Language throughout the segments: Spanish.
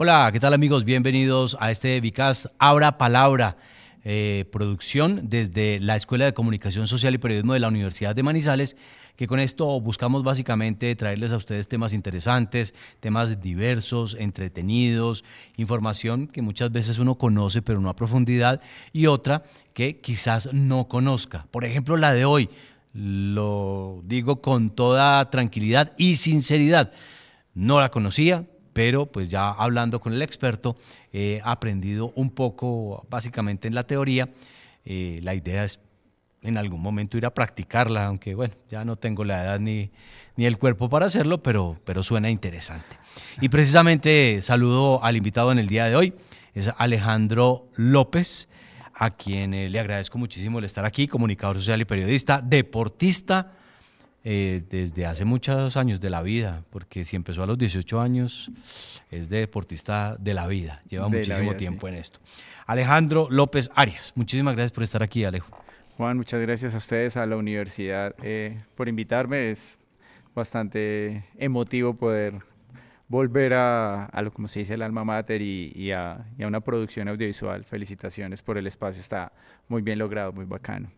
Hola, ¿qué tal amigos? Bienvenidos a este Vicast Abra Palabra, producción desde la Escuela de Comunicación Social y Periodismo de la Universidad de Manizales, que con esto buscamos básicamente traerles a ustedes temas interesantes, temas diversos, entretenidos, información que muchas veces uno conoce pero no a profundidad y otra que quizás no conozca. Por ejemplo, la de hoy, lo digo con toda tranquilidad y sinceridad, no la conocía, pero pues ya hablando con el experto he aprendido un poco básicamente en la teoría. La idea es en algún momento ir a practicarla, aunque bueno, ya no tengo la edad ni el cuerpo para hacerlo, pero suena interesante. Y precisamente saludo al invitado en el día de hoy, es Alejandro López, a quien le agradezco muchísimo el estar aquí, comunicador social y periodista, deportista, desde hace muchos años de la vida, porque si empezó a los 18 años, es de deportista de la vida, lleva De la muchísimo vida, sí. tiempo en esto. Alejandro López Arias, muchísimas gracias por estar aquí, Alejo. Juan, muchas gracias a ustedes, a la universidad, por invitarme. Es bastante emotivo poder volver a lo como se dice el alma mater y a una producción audiovisual. Felicitaciones por el espacio, está muy bien logrado, muy bacano.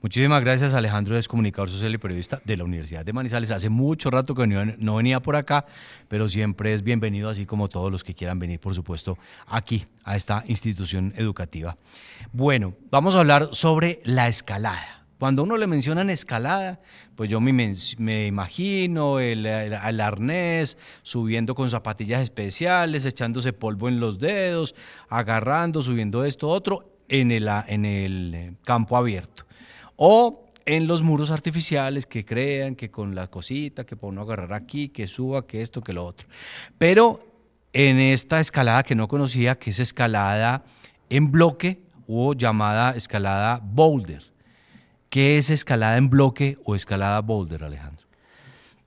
Muchísimas gracias, Alejandro, es comunicador social y periodista de la Universidad de Manizales. Hace mucho rato que no venía por acá, pero siempre es bienvenido, así como todos los que quieran venir, por supuesto, aquí, a esta institución educativa. Bueno, vamos a hablar sobre la escalada. Cuando a uno le mencionan escalada, pues yo me imagino el arnés, subiendo con zapatillas especiales, echándose polvo en los dedos, agarrando, subiendo esto, otro, en el campo abierto. O en los muros artificiales que crean que con la cosita, que para uno agarrar aquí, que suba, que esto, que lo otro. Pero en esta escalada que no conocía, que es escalada en bloque o llamada escalada boulder. ¿Qué es escalada en bloque o escalada boulder, Alejandro?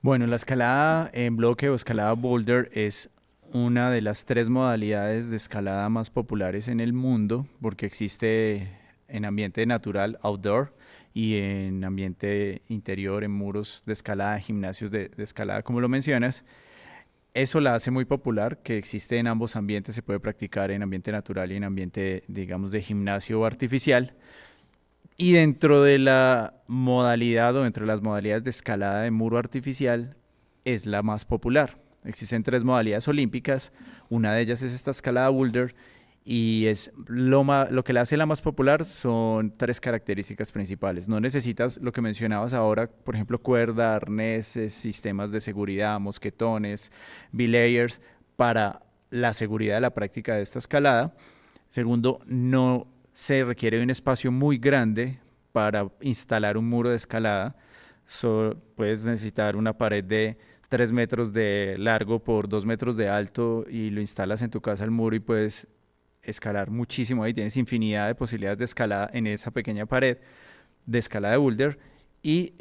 Bueno, la escalada en bloque o escalada boulder es una de las tres modalidades de escalada más populares en el mundo porque existe en ambiente natural, outdoor, y en ambiente interior, en muros de escalada, gimnasios de escalada, como lo mencionas. Eso la hace muy popular, que existe en ambos ambientes, se puede practicar en ambiente natural y en ambiente, digamos, de gimnasio artificial. Y dentro de la modalidad o dentro de las modalidades de escalada de muro artificial es la más popular. Existen tres modalidades olímpicas, una de ellas es esta escalada boulder y es lo que la hace la más popular son tres características principales. No necesitas lo que mencionabas ahora, por ejemplo, cuerda, arneses, sistemas de seguridad, mosquetones, belayers para la seguridad de la práctica de esta escalada. Segundo, no se requiere de un espacio muy grande para instalar un muro de escalada. Puedes necesitar una pared de 3 metros de largo por 2 metros de alto y lo instalas en tu casa el muro y puedes escalar muchísimo ahí. Tienes infinidad de posibilidades de escalada en esa pequeña pared de escalada de boulder. Y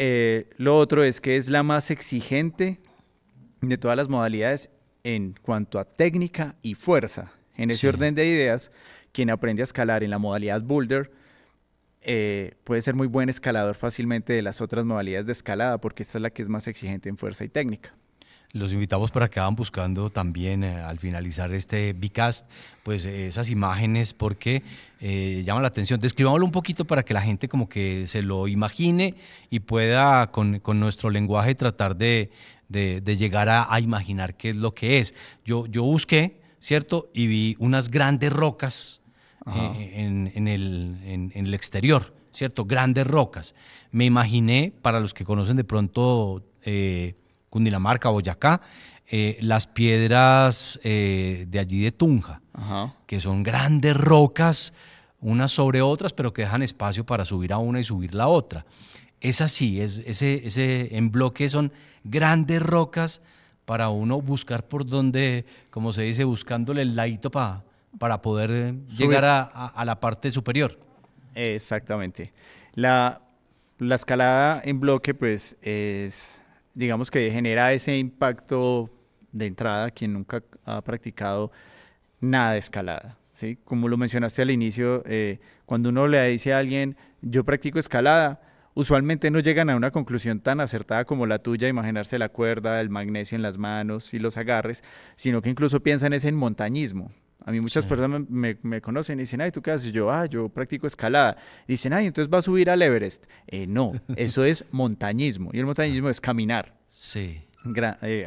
lo otro es que es la más exigente de todas las modalidades en cuanto a técnica y fuerza. En ese Sí. orden de ideas, quien aprende a escalar en la modalidad boulder puede ser muy buen escalador fácilmente de las otras modalidades de escalada, porque esta es la que es más exigente en fuerza y técnica. Los invitamos para que vayan buscando también al finalizar este Vicast, pues esas imágenes porque llaman la atención. Describámoslo un poquito para que la gente como que se lo imagine y pueda con nuestro lenguaje tratar de llegar a imaginar qué es lo que es. Yo busqué, ¿cierto? Y vi unas grandes rocas Ajá. en el exterior, ¿cierto? Grandes rocas. Me imaginé, para los que conocen de pronto Cundinamarca, Boyacá, las piedras de allí de Tunja, Ajá. que son grandes rocas, unas sobre otras, pero que dejan espacio para subir a una y subir la otra. Es así, ese en bloque son grandes rocas para uno buscar por donde, como se dice, buscándole el ladito para poder llegar Subir. a la parte superior. Exactamente. La, la escalada en bloque, pues, es, digamos que genera ese impacto de entrada quien nunca ha practicado nada de escalada, ¿sí? Como lo mencionaste al inicio, cuando uno le dice a alguien, yo practico escalada, usualmente no llegan a una conclusión tan acertada como la tuya, imaginarse la cuerda, el magnesio en las manos y los agarres, sino que incluso piensan es en montañismo. A mí muchas Sí. personas me conocen y dicen, ay, ¿tú qué haces? Yo, yo practico escalada. Dicen, ay, entonces va a subir al Everest. No, eso es montañismo. Y el montañismo es caminar Sí.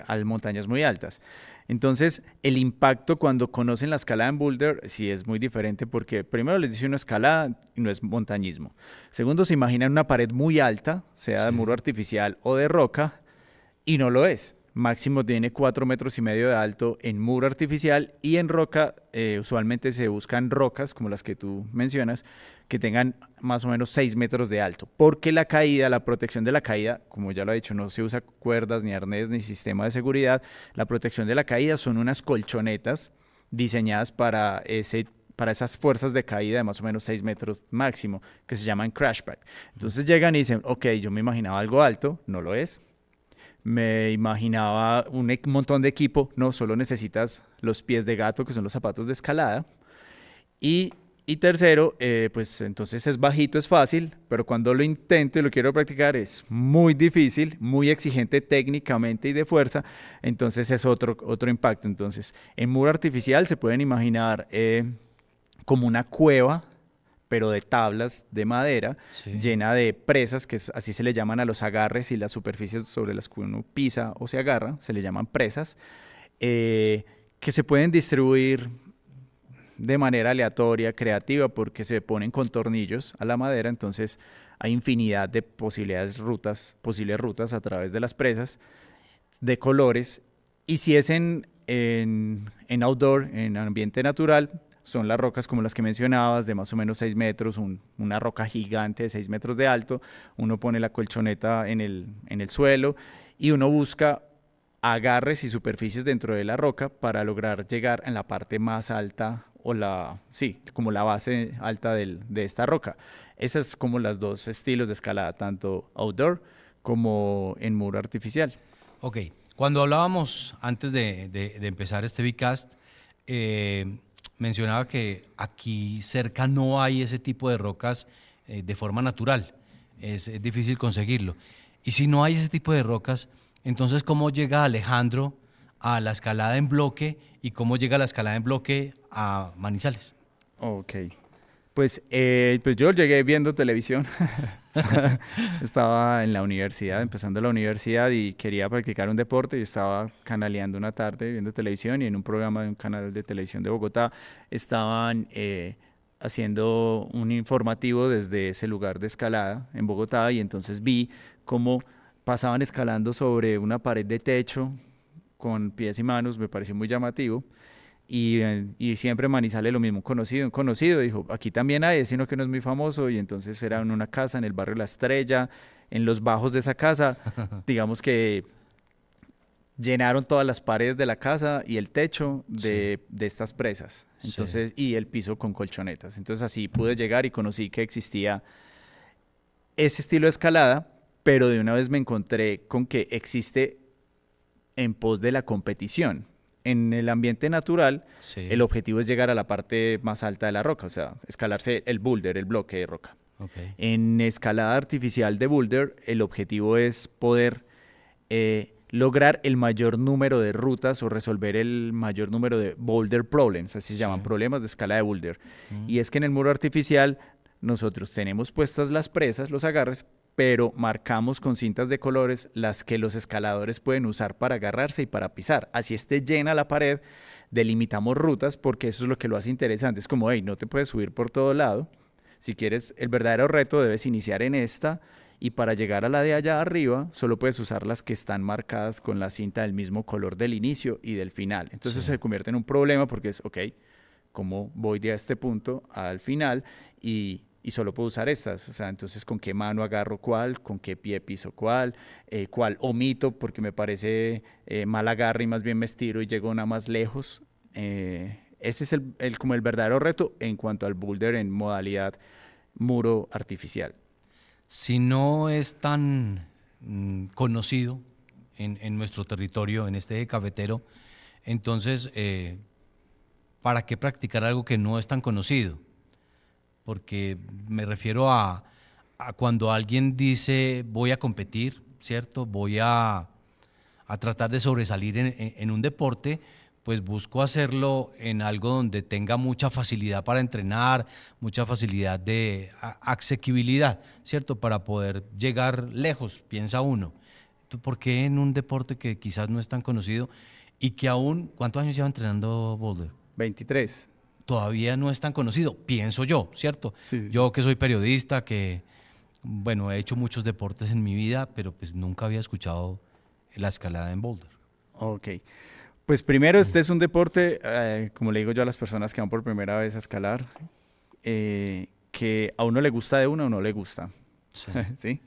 a montañas muy altas. Entonces, el impacto cuando conocen la escalada en Boulder sí es muy diferente porque primero les dice una escalada y no es montañismo. Segundo, se imaginan una pared muy alta, sea de muro Sí. artificial o de roca, y no lo es. Máximo tiene 4,5 metros de alto en muro artificial y en roca, usualmente se buscan rocas como las que tú mencionas, que tengan más o menos 6 metros de alto. Porque la caída, la protección de la caída, como ya lo he dicho, no se usa cuerdas, ni arnés, ni sistema de seguridad. La protección de la caída son unas colchonetas diseñadas para esas fuerzas de caída de más o menos 6 metros máximo, que se llaman crashback. Entonces llegan y dicen, ok, yo me imaginaba algo alto, no lo es. Me imaginaba un montón de equipo, no, solo necesitas los pies de gato, que son los zapatos de escalada. Y, y tercero, pues entonces es bajito, es fácil, pero cuando lo intento y lo quiero practicar es muy difícil, muy exigente técnicamente y de fuerza, entonces es otro impacto. Entonces, en muro artificial se pueden imaginar como una cueva pero de tablas de madera, Sí. llena de presas, así se le llaman a los agarres y las superficies sobre las que uno pisa o se agarra, se le llaman presas, eh, que se pueden distribuir de manera aleatoria, creativa, porque se ponen con tornillos a la madera, entonces hay infinidad de posibles rutas a través de las presas, de colores, y si es en outdoor, en ambiente natural, son las rocas como las que mencionabas, de más o menos 6 metros, una roca gigante de 6 metros de alto, uno pone la colchoneta en el suelo y uno busca agarres y superficies dentro de la roca para lograr llegar en la parte más alta sí, como la base alta de esta roca. Esas es como las dos estilos de escalada, tanto outdoor como en muro artificial. Ok, cuando hablábamos antes de empezar este Vcast, eh, mencionaba que aquí cerca no hay ese tipo de rocas de forma natural, es difícil conseguirlo. Y si no hay ese tipo de rocas, entonces ¿cómo llega Alejandro a la escalada en bloque y cómo llega la escalada en bloque a Manizales? Ok. Pues yo llegué viendo televisión. Estaba en la universidad, empezando la universidad y quería practicar un deporte y estaba canaleando una tarde viendo televisión y en un programa de un canal de televisión de Bogotá estaban haciendo un informativo desde ese lugar de escalada en Bogotá y entonces vi cómo pasaban escalando sobre una pared de techo con pies y manos, me pareció muy llamativo. Y siempre Manizales lo mismo, un conocido, dijo, aquí también hay, sino que no es muy famoso, y entonces era en una casa en el barrio La Estrella, en los bajos de esa casa, digamos que llenaron todas las paredes de la casa y el techo Sí, de estas presas, sí, entonces, y el piso con colchonetas. Entonces así pude llegar y conocí que existía ese estilo de escalada, pero de una vez me encontré con que existe en pos de la competición. En el ambiente natural, el sí, objetivo es llegar a la parte más alta de la roca, o sea, escalarse el boulder, el bloque de roca. ok, En escalada artificial de boulder, el objetivo es poder lograr el mayor número de rutas o resolver el mayor número de boulder problems, así se sí, llaman, problemas de escala de boulder. mm, Y es que en el muro artificial nosotros tenemos puestas las presas, los agarres, pero marcamos con cintas de colores las que los escaladores pueden usar para agarrarse y para pisar. Así esté llena la pared, delimitamos rutas porque eso es lo que lo hace interesante. Es como, hey, no te puedes subir por todo lado. Si quieres el verdadero reto, debes iniciar en esta y para llegar a la de allá arriba, solo puedes usar las que están marcadas con la cinta del mismo color del inicio y del final. Entonces sí. se convierte en un problema porque es, ok, ¿cómo voy de este punto al final? Y solo puedo usar estas. O sea, entonces, ¿con qué mano agarro cuál? ¿Con qué pie piso cuál? ¿Cuál omito? Porque me parece mal agarre y más bien me estiro y llego nada más lejos. Ese es como el verdadero reto en cuanto al boulder en modalidad muro artificial. Si no es tan conocido en nuestro territorio, en este eje cafetero, entonces, ¿para qué practicar algo que no es tan conocido? Porque me refiero cuando alguien dice voy a competir, ¿cierto? Voy a tratar de sobresalir en un deporte, pues busco hacerlo en algo donde tenga mucha facilidad para entrenar, mucha facilidad de asequibilidad, ¿cierto? Para poder llegar lejos, piensa uno. ¿Tú por qué en un deporte que quizás no es tan conocido y que aún, ¿cuántos años lleva entrenando boulder? 23. Todavía no es tan conocido, pienso yo, ¿cierto? Sí, sí, sí. Yo que soy periodista, que, bueno, he hecho muchos deportes en mi vida, pero pues nunca había escuchado la escalada en boulder. Ok. Pues primero, este es un deporte, como le digo yo a las personas que van por primera vez a escalar, que a uno le gusta de uno o no le gusta. Sí. ¿Sí?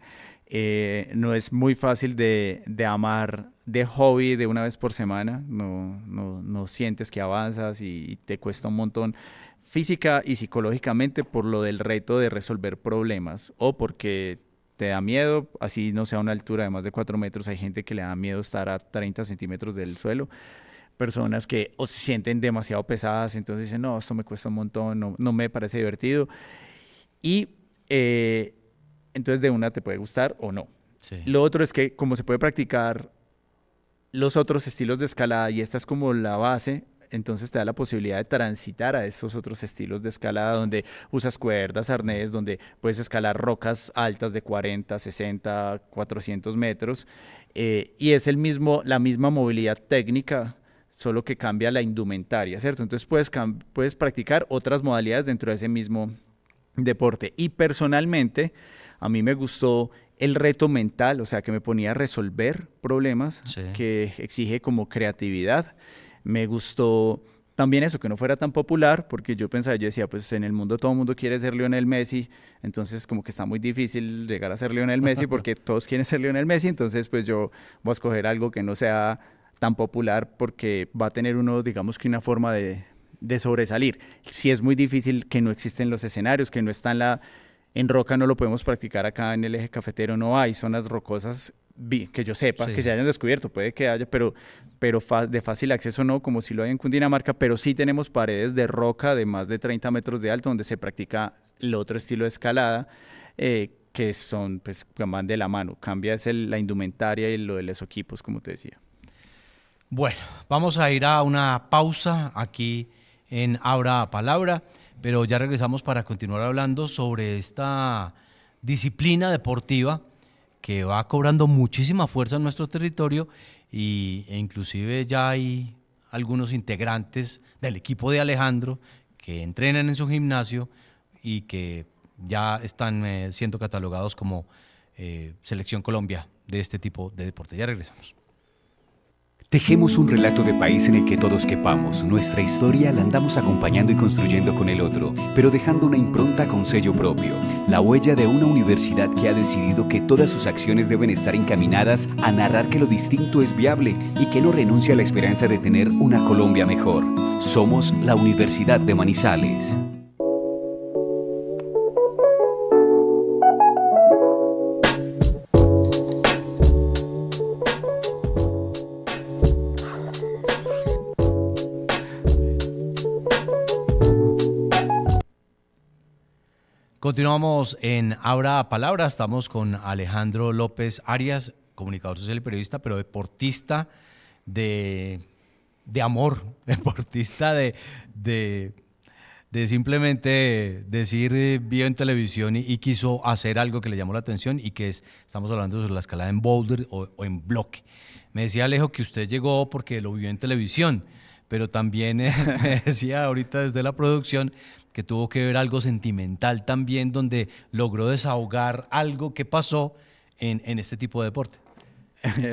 No es muy fácil de amar de hobby de una vez por semana. No sientes que avanzas y te cuesta un montón física y psicológicamente por lo del reto de resolver problemas o porque te da miedo, así no sea a una altura de más de 4 metros. Hay gente que le da miedo estar a 30 centímetros del suelo, personas que o se sienten demasiado pesadas, entonces dicen, no, esto me cuesta un montón, no me parece divertido. Y entonces de una te puede gustar o no. Sí. Lo otro es que como se puede practicar los otros estilos de escalada y esta es como la base, entonces te da la posibilidad de transitar a esos otros estilos de escalada donde usas cuerdas, arnés, donde puedes escalar rocas altas de 40, 60, 400 metros y es la misma movilidad técnica, solo que cambia la indumentaria, ¿cierto? Entonces puedes practicar otras modalidades dentro de ese mismo deporte. Y personalmente, a mí me gustó el reto mental, o sea, que me ponía a resolver problemas, Sí. que exige como creatividad. Me gustó también eso, que no fuera tan popular, porque yo pensaba, yo decía, pues en el mundo todo el mundo quiere ser Lionel Messi, entonces como que está muy difícil llegar a ser Lionel Messi porque todos quieren ser Lionel Messi, entonces pues yo voy a escoger algo que no sea tan popular porque va a tener uno, digamos que una forma de sobresalir. Si es muy difícil, que no existen los escenarios, que no está en roca, no lo podemos practicar acá en el eje cafetero, no hay zonas rocosas que yo sepa, que Sí. se hayan descubierto, puede que haya, pero de fácil acceso no, como si lo hay en Cundinamarca, pero sí tenemos paredes de roca de más de 30 metros de alto donde se practica el otro estilo de escalada, que son, pues, que van de la mano. Cambia es la indumentaria y lo de los equipos, como te decía. Bueno, vamos a ir a una pausa aquí en Abra Palabra, pero ya regresamos para continuar hablando sobre esta disciplina deportiva que va cobrando muchísima fuerza en nuestro territorio e inclusive ya hay algunos integrantes del equipo de Alejandro que entrenan en su gimnasio y que ya están siendo catalogados como Selección Colombia de este tipo de deporte. Ya regresamos. Tejemos un relato de país en el que todos quepamos. Nuestra historia la andamos acompañando y construyendo con el otro, pero dejando una impronta con sello propio. La huella de una universidad que ha decidido que todas sus acciones deben estar encaminadas a narrar que lo distinto es viable y que no renuncia a la esperanza de tener una Colombia mejor. Somos la Universidad de Manizales. Continuamos en Abra Palabra, estamos con Alejandro López Arias, comunicador social y periodista, pero deportista de amor, deportista de simplemente decir, vio en televisión y quiso hacer algo que le llamó la atención y que estamos hablando sobre la escalada en boulder o en bloque. Me decía Alejo que usted llegó porque lo vio en televisión, pero también me decía ahorita desde la producción que tuvo que ver algo sentimental también, donde logró desahogar algo que pasó en este tipo de deporte.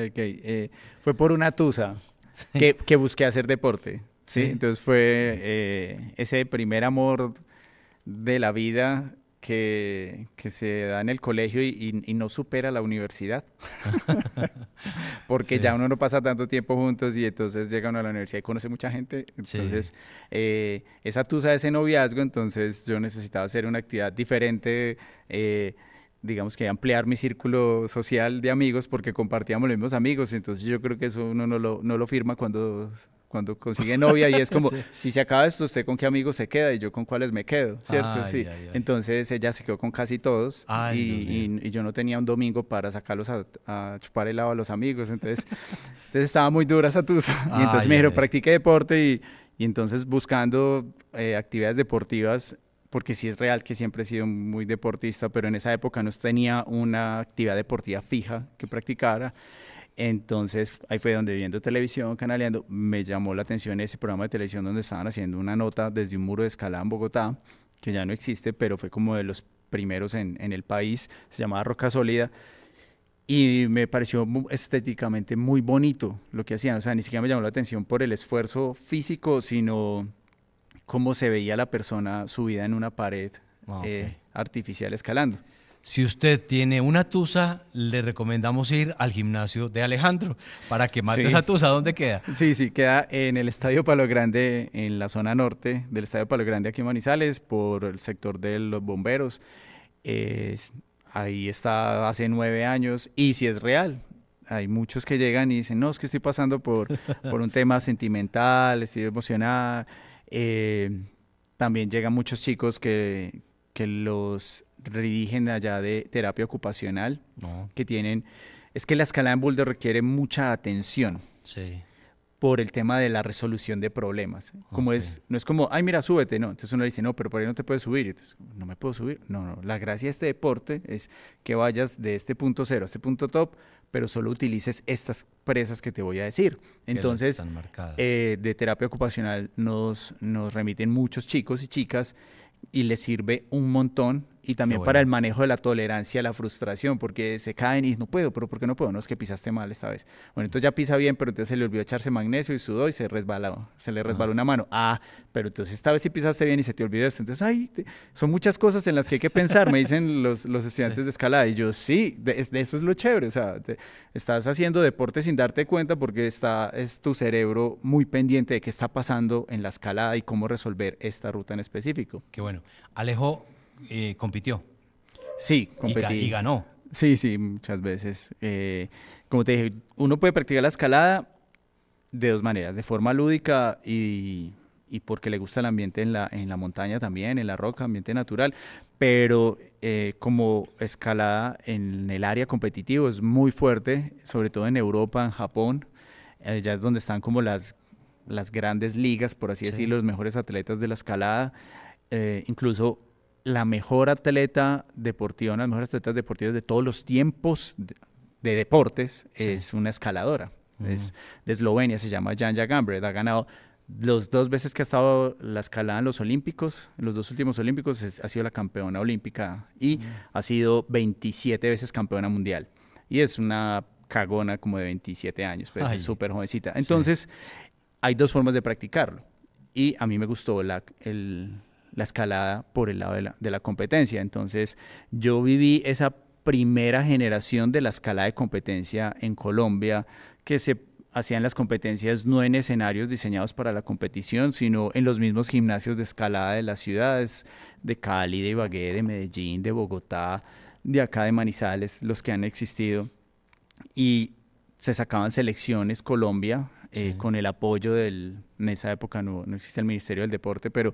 Okay, fue por una tusa que busqué hacer deporte, ¿sí? Sí. Entonces fue ese primer amor de la vida que se da en el colegio y no supera la universidad, porque Sí, ya uno no pasa tanto tiempo juntos y entonces llega uno a la universidad y conoce mucha gente, sí. entonces esa tusa, ese noviazgo, entonces yo necesitaba hacer una actividad diferente, digamos que ampliar mi círculo social de amigos porque compartíamos los mismos amigos, entonces yo creo que eso uno no lo firma cuando consigue novia y es como, si se acaba esto, ¿usted con qué amigos se queda? Y yo con cuáles me quedo, ¿cierto? Ay, Sí. ay, ay. Entonces ella se quedó con casi todos Ay, Dios mío. y yo no tenía un domingo para sacarlos a chupar helado a los amigos, entonces estaba muy dura esa tusa. Y entonces Ay, me dijeron, ay. practique deporte y entonces buscando actividades deportivas, porque sí es real que siempre he sido muy deportista, pero en esa época no tenía una actividad deportiva fija que practicara. Entonces ahí fue donde viendo televisión, canaleando, me llamó la atención ese programa de televisión donde estaban haciendo una nota desde un muro de escalada en Bogotá, que ya no existe, pero fue como de los primeros en el país, se llamaba Roca Sólida, y me pareció estéticamente muy bonito lo que hacían, o sea, ni siquiera me llamó la atención por el esfuerzo físico, sino cómo se veía la persona subida en una pared Ok. artificial escalando. Si usted tiene una tusa, le recomendamos ir al gimnasio de Alejandro para que mate Sí. esa tusa. ¿Dónde queda? Sí, sí, queda en el Estadio Palo Grande, en la zona norte del Estadio Palo Grande aquí en Manizales, por el sector de los bomberos. Ahí está hace 9 años y si es real. Hay muchos que llegan y dicen, no, es que estoy pasando por un tema sentimental, estoy emocionada. También llegan muchos chicos que los redirigen allá de terapia ocupacional, No, que tienen... Es que la escalada en boulder requiere mucha atención sí. por el tema de la resolución de problemas. Como Ok. no es como, ay, mira, súbete, no. Entonces uno le dice, no, pero por ahí no te puedes subir. Entonces, no me puedo subir. No, no. La gracia de este deporte es que vayas de este punto cero a este punto top, pero solo utilices estas presas que te voy a decir. Que Entonces, están marcadas. de terapia ocupacional nos remiten muchos chicos y chicas y les sirve un montón y también bueno. para el manejo de la tolerancia a la frustración, porque se caen y no puedo, pero ¿por qué no puedo? No, es que pisaste mal esta vez. Bueno, entonces ya pisa bien, pero entonces se le olvidó echarse magnesio y sudó y se le resbaló una mano. Ah, pero entonces esta vez sí pisaste bien y se te olvidó esto. Entonces, son muchas cosas en las que hay que pensar, me dicen los estudiantes Sí. de escalada. Y yo, sí, de eso es lo chévere, o sea, estás haciendo deporte sin darte cuenta porque es tu cerebro muy pendiente de qué está pasando en la escalada y cómo resolver esta ruta en específico. Qué bueno. Alejo compitió Sí, y, competí. y ganó. Sí, sí, muchas veces. Como te dije, uno puede practicar la escalada de dos maneras, de forma lúdica y porque le gusta el ambiente en la montaña también, en la roca, ambiente natural, pero como escalada en el área competitivo es muy fuerte, sobre todo en Europa, en Japón, ya es donde están como las grandes ligas, por así Sí. decirlo, los mejores atletas de la escalada, incluso la mejor atleta deportiva, una de las mejores atletas deportivas de todos los tiempos de deportes, Sí. es una escaladora. Es de Eslovenia, se llama Janja Gambred. Ha ganado los 2 veces que ha estado la escalada en los Olímpicos, en los 2 últimos Olímpicos, ha sido la campeona olímpica y ha sido 27 veces campeona mundial. Y es una cagona como de 27 años, pues Ay. es súper jovencita. Entonces, hay 2 formas de practicarlo. Y a mí me gustó la escalada por el lado de la competencia. Entonces, yo viví esa primera generación de la escalada de competencia en Colombia, que se hacían las competencias no en escenarios diseñados para la competición, sino en los mismos gimnasios de escalada de las ciudades de Cali, de Ibagué, de Medellín, de Bogotá, de acá de Manizales, los que han existido. Y se sacaban selecciones Colombia con el apoyo en esa época no existía el Ministerio del Deporte, pero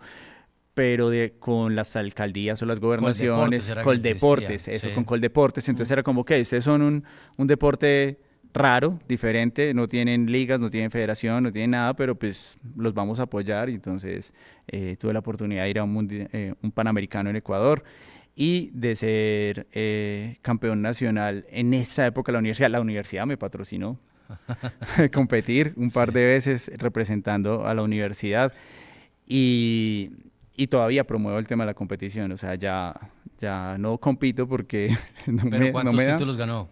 con las alcaldías o las gobernaciones, Coldeportes, eso, con Coldeportes. Entonces era como, ok, ustedes son un deporte raro, diferente, no tienen ligas, no tienen federación, no tienen nada, pero pues los vamos a apoyar. Y entonces tuve la oportunidad de ir a un Panamericano en Ecuador y de ser campeón nacional en esa época. La universidad me patrocinó competir un par de veces representando a la universidad y todavía promuevo el tema de la competición, o sea, ya no compito porque ¿Pero cuántos no me da. títulos ganó?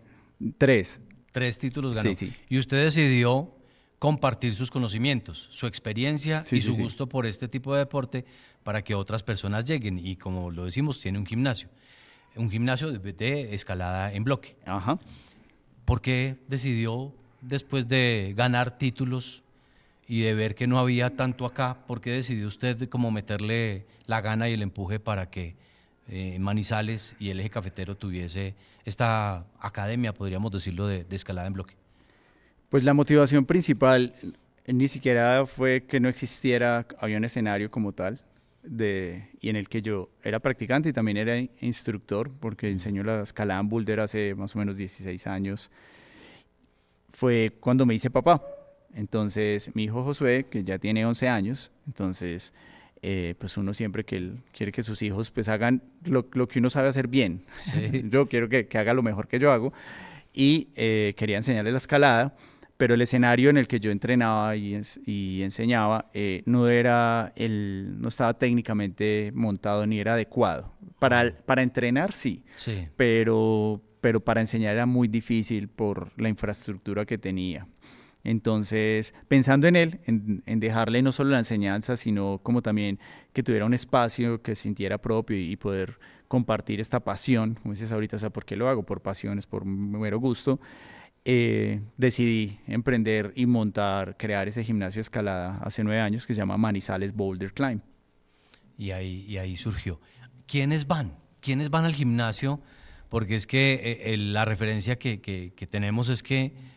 3. 3 títulos ganó. Sí, sí. Y usted decidió compartir sus conocimientos, su experiencia Sí, y sí, su sí. gusto por este tipo de deporte para que otras personas lleguen. Y como lo decimos, tiene un gimnasio de escalada en bloque. Ajá. ¿Por qué decidió, después de ganar títulos y de ver que no había tanto acá, por qué decidió usted como meterle la gana y el empuje para que Manizales y el Eje Cafetero tuviese esta academia, podríamos decirlo, de escalada en bloque? Pues la motivación principal ni siquiera fue que no existiera, había un escenario como tal, y en el que yo era practicante y también era instructor, porque enseño la escalada en boulder hace más o menos 16 años. Fue cuando me hice papá. Entonces, mi hijo Josué, que ya tiene 11 años, entonces, pues uno siempre quiere que sus hijos pues hagan lo que uno sabe hacer bien. Sí. Yo quiero que haga lo mejor que yo hago y quería enseñarle la escalada, pero el escenario en el que yo entrenaba y enseñaba no estaba técnicamente montado ni era adecuado. Para entrenar sí, Sí. pero para enseñar era muy difícil por la infraestructura que tenía. Entonces, pensando en él, en dejarle no solo la enseñanza, sino como también que tuviera un espacio que se sintiera propio y poder compartir esta pasión, como dices ahorita, o sea, ¿por qué lo hago? Por pasiones, por mero gusto. Decidí emprender y crear ese gimnasio de escalada hace 9 años que se llama Manizales Boulder Climb. Y ahí surgió. ¿Quiénes van? ¿Quiénes van al gimnasio? Porque es que la referencia que tenemos es que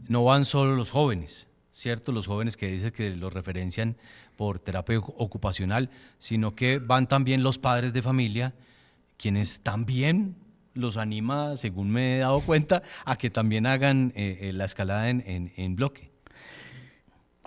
no van solo los jóvenes, ¿cierto? Los jóvenes que dicen que los referencian por terapia ocupacional, sino que van también los padres de familia, quienes también los anima, según me he dado cuenta, a que también hagan la escalada en bloque.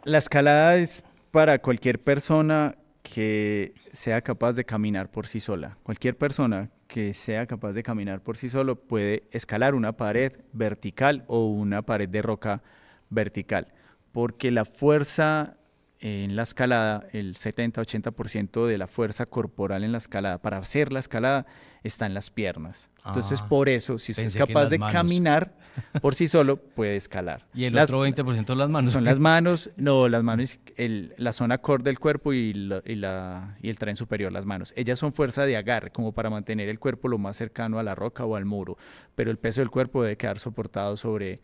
La escalada es para cualquier persona que sea capaz de caminar por sí sola. Cualquier persona que sea capaz de caminar por sí solo puede escalar una pared vertical o una pared de roca vertical, porque la fuerza en la escalada, el 70-80% de la fuerza corporal en la escalada, para hacer la escalada, está en las piernas. Entonces, por eso, si usted es capaz de caminar por sí solo, puede escalar. ¿Y el otro 20% de las manos? Son las manos, no, las manos, la zona core del cuerpo y el tren superior, las manos. Ellas son fuerza de agarre, como para mantener el cuerpo lo más cercano a la roca o al muro, pero el peso del cuerpo debe quedar soportado sobre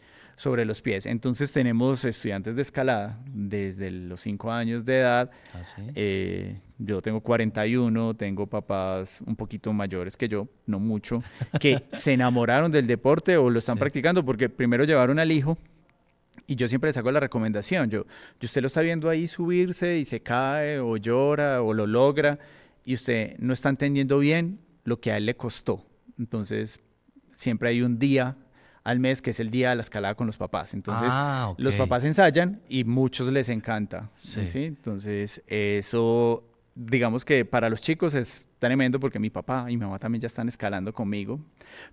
los pies. Entonces tenemos estudiantes de escalada desde los 5 años de edad. ¿Ah, sí? Yo tengo 41, tengo papás un poquito mayores que yo, no mucho, que se enamoraron del deporte o lo están practicando porque primero llevaron al hijo. Y yo siempre les hago la recomendación, usted lo está viendo ahí subirse y se cae o llora o lo logra y usted no está entendiendo bien lo que a él le costó. Entonces, siempre hay un día al mes que es el día de la escalada con los papás. Entonces, okay, los papás ensayan y muchos les encanta. Sí. ¿Sí? Entonces, eso, digamos que para los chicos es tremendo porque mi papá y mi mamá también ya están escalando conmigo,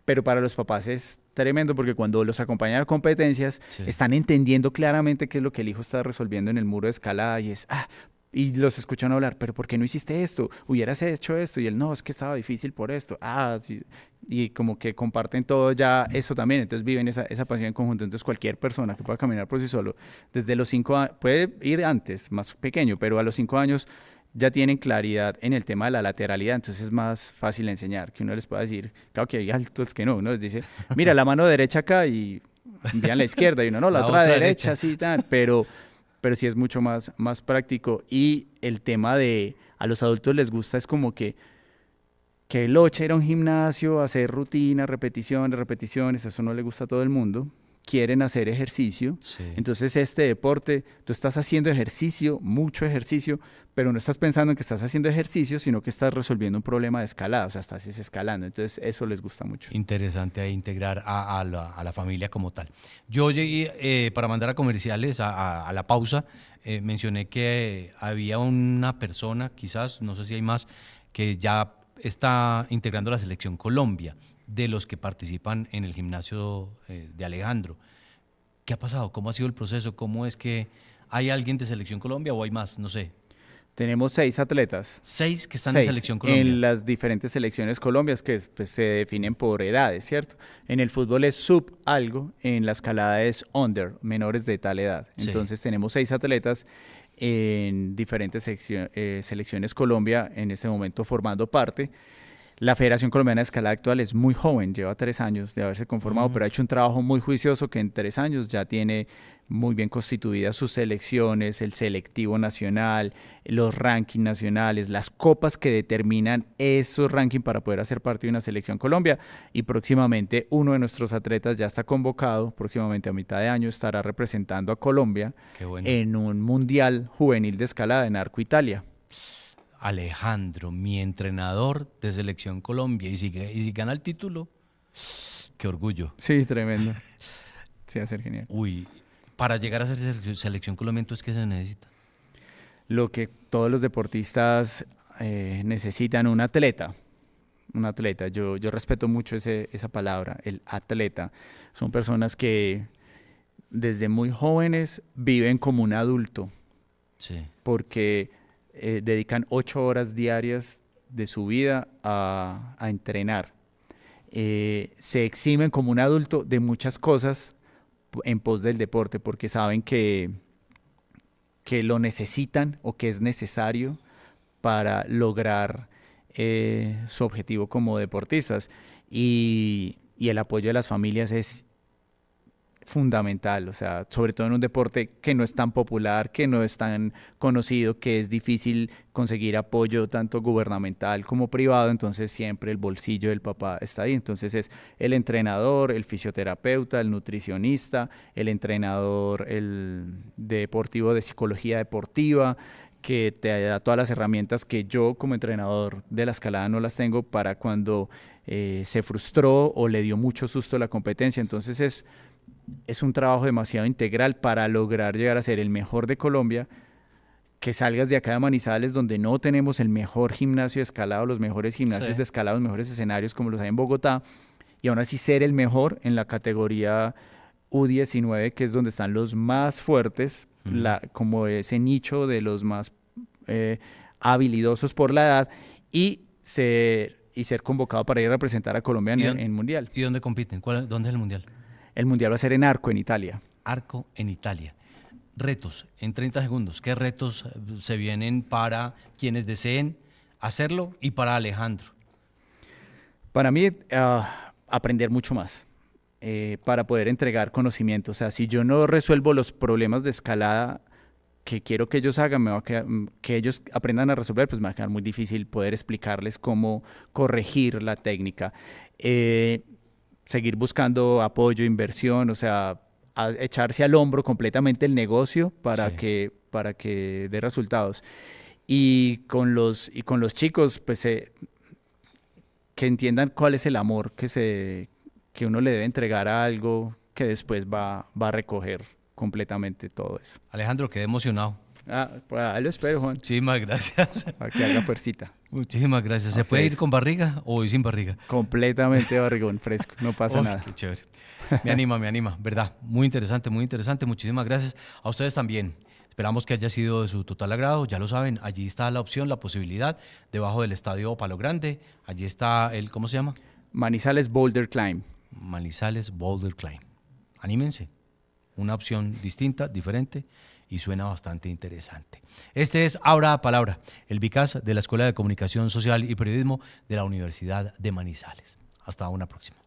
pero para los papás es tremendo porque cuando los acompañan a competencias están entendiendo claramente qué es lo que el hijo está resolviendo en el muro de escalada y y los escuchan hablar, pero ¿por qué no hiciste esto? Hubieras hecho esto. Y él, no, es que estaba difícil por esto. Sí. Y como que comparten todo ya eso también. Entonces viven esa pasión en conjunto. Entonces cualquier persona que pueda caminar por sí solo, desde los 5 años, puede ir antes, más pequeño, pero a los 5 años ya tienen claridad en el tema de la lateralidad. Entonces es más fácil enseñar, que uno les pueda decir, claro que hay altos que no, uno les dice, mira, la mano derecha acá y envían la izquierda. Y uno, no, la otra derecha, sí, tal, pero sí es mucho más práctico. Y el tema de a los adultos les gusta es como que locha ir a un gimnasio, hacer rutinas, repeticiones, eso no le gusta a todo el mundo. Quieren hacer ejercicio. Sí. Entonces este deporte, tú estás haciendo ejercicio, mucho ejercicio, pero no estás pensando en que estás haciendo ejercicio, sino que estás resolviendo un problema de escalada, o sea, estás escalando. Entonces eso les gusta mucho. Interesante integrar a la familia como tal. Yo llegué, para mandar a comerciales, a la pausa, mencioné que había una persona, quizás, no sé si hay más, que ya está integrando la Selección Colombia, de los que participan en el gimnasio de Alejandro. ¿Qué ha pasado? ¿Cómo ha sido el proceso? ¿Cómo es que hay alguien de Selección Colombia o hay más? No sé. Tenemos 6 atletas. 6 que están en Selección Colombia. En las diferentes selecciones colombias que pues, se definen por edades, ¿cierto? En el fútbol es sub algo, en la escalada es under, menores de tal edad. Entonces tenemos 6 atletas en diferentes selecciones Colombia en este momento formando parte. La Federación Colombiana de Escalada actual es muy joven, lleva 3 años de haberse conformado, pero ha hecho un trabajo muy juicioso que en 3 años ya tiene muy bien constituidas sus selecciones, el selectivo nacional, los rankings nacionales, las copas que determinan esos rankings para poder hacer parte de una selección Colombia. Y próximamente uno de nuestros atletas ya está convocado, próximamente a mitad de año estará representando a Colombia en un mundial juvenil de escalada en Arco, Italia. Alejandro, mi entrenador de Selección Colombia, y si gana el título, qué orgullo. Sí, tremendo. Sí, va a ser genial. Uy, para llegar a ser Selección Colombia, ¿entonces qué se necesita? Lo que todos los deportistas necesitan, un atleta. Un atleta, yo respeto mucho esa palabra, el atleta. Son personas que desde muy jóvenes viven como un adulto. Sí. Porque dedican 8 horas diarias de su vida a entrenar. Se eximen como un adulto de muchas cosas en pos del deporte porque saben que lo necesitan o que es necesario para lograr su objetivo como deportistas. Y el apoyo de las familias es fundamental, o sea, sobre todo en un deporte que no es tan popular, que no es tan conocido, que es difícil conseguir apoyo tanto gubernamental como privado, entonces siempre el bolsillo del papá está ahí. Entonces es el entrenador, el fisioterapeuta, el nutricionista, el entrenador, el deportivo de psicología deportiva, que te da todas las herramientas que yo como entrenador de la escalada no las tengo para cuando se frustró o le dio mucho susto la competencia. Entonces es un trabajo demasiado integral para lograr llegar a ser el mejor de Colombia, que salgas de acá de Manizales, donde no tenemos el mejor gimnasio de escalado, los mejores gimnasios de escalado, los mejores escenarios como los hay en Bogotá, y aún así ser el mejor en la categoría U19, que es donde están los más fuertes, como ese nicho de los más habilidosos por la edad, y ser convocado para ir a representar a Colombia en Mundial. ¿Y dónde compiten? ¿Dónde es el Mundial? El Mundial va a ser en Arco, en Italia. Arco, en Italia. Retos, en 30 segundos. ¿Qué retos se vienen para quienes deseen hacerlo y para Alejandro? Para mí, aprender mucho más para poder entregar conocimiento. O sea, si yo no resuelvo los problemas de escalada que quiero que ellos hagan, que ellos aprendan a resolver, pues me va a quedar muy difícil poder explicarles cómo corregir la técnica. Seguir buscando apoyo, inversión, o sea, echarse al hombro completamente el negocio para que dé resultados. Y con los chicos, pues que entiendan cuál es el amor que uno le debe entregar a algo que después va a recoger completamente todo eso. Alejandro, quedé emocionado. Pues ahí lo espero, Juan. Muchísimas gracias. Para que haga fuercita. Muchísimas gracias. ¿Se puede ir con barriga o ir sin barriga? Completamente barrigón, fresco, no pasa nada. Qué chévere. Me anima, ¿verdad? Muy interesante, muy interesante. Muchísimas gracias. A ustedes también. Esperamos que haya sido de su total agrado. Ya lo saben, allí está la opción, la posibilidad, debajo del estadio Palo Grande. Allí está ¿cómo se llama? Manizales Boulder Climb. Manizales Boulder Climb. Anímense. Una opción distinta, diferente, y suena bastante interesante. Este es Abra Palabra, el Vicas de la Escuela de Comunicación Social y Periodismo de la Universidad de Manizales. Hasta una próxima.